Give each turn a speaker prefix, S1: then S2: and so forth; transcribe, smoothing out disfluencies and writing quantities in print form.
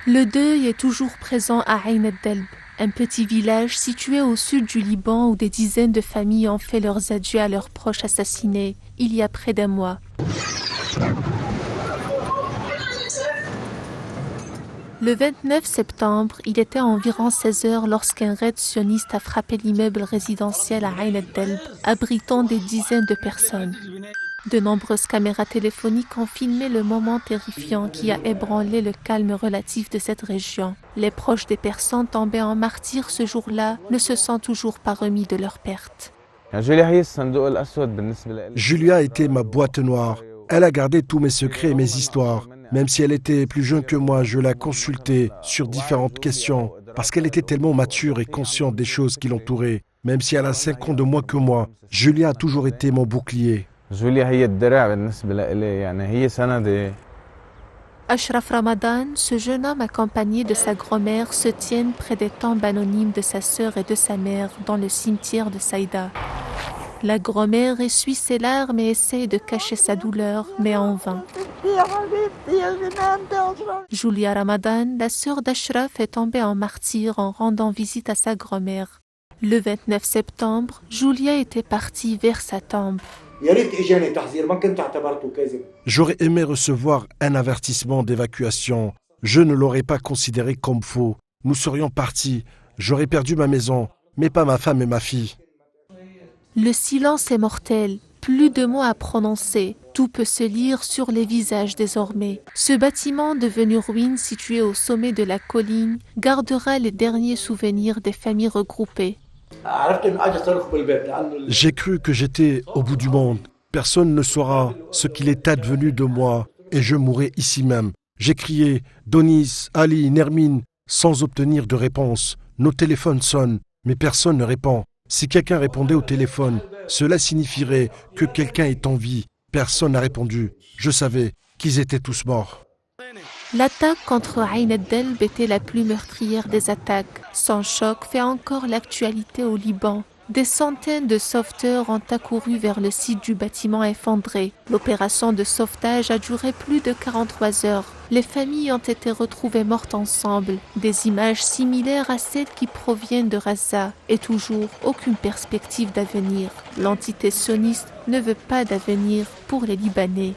S1: Le deuil est toujours présent à Ain el-Delb, un petit village situé au sud du Liban où des dizaines de familles ont fait leurs adieux à leurs proches assassinés il y a près d'un mois. Le 29 septembre, il était environ 16 heures lorsqu'un raid sioniste a frappé l'immeuble résidentiel à Ain el-Delb, abritant des dizaines de personnes. De nombreuses caméras téléphoniques ont filmé le moment terrifiant qui a ébranlé le calme relatif de cette région. Les proches des personnes tombées en martyrs ce jour-là ne se sont toujours pas remis de leur perte.
S2: Julia était ma boîte noire. Elle a gardé tous mes secrets et mes histoires. Même si elle était plus jeune que moi, je la consultais sur différentes questions parce qu'elle était tellement mature et consciente des choses qui l'entouraient. Même si elle a 5 ans de moins que moi, Julia a toujours été mon bouclier.
S1: Ashraf Ramadan, ce jeune homme accompagné de sa grand-mère, se tiennent près des tombes anonymes de sa sœur et de sa mère dans le cimetière de Saïda. La grand-mère essuie ses larmes et essaie de cacher sa douleur, mais en vain. Julia Ramadan, la sœur d'Ashraf, est tombée en martyr en rendant visite à sa grand-mère. Le 29 septembre, Julia était partie vers sa tombe.
S2: J'aurais aimé recevoir un avertissement d'évacuation. Je ne l'aurais pas considéré comme faux. Nous serions partis. J'aurais perdu ma maison, mais pas ma femme et ma fille.
S1: Le silence est mortel. Plus de mots à prononcer. Tout peut se lire sur les visages désormais. Ce bâtiment devenu ruine situé au sommet de la colline gardera les derniers souvenirs des familles regroupées.
S2: J'ai cru que j'étais au bout du monde. Personne ne saura ce qu'il est advenu de moi et je mourrai ici même. J'ai crié « Donis, Ali, Nermine » sans obtenir de réponse. Nos téléphones sonnent, mais personne ne répond. Si quelqu'un répondait au téléphone, cela signifierait que quelqu'un est en vie. Personne n'a répondu. Je savais qu'ils étaient tous morts.
S1: L'attaque contre Ain el-Delb était la plus meurtrière des attaques. Son choc fait encore l'actualité au Liban. Des centaines de sauveteurs ont accouru vers le site du bâtiment effondré. L'opération de sauvetage a duré plus de 43 heures. Les familles ont été retrouvées mortes ensemble. Des images similaires à celles qui proviennent de Gaza et toujours aucune perspective d'avenir. L'entité sioniste ne veut pas d'avenir pour les Libanais.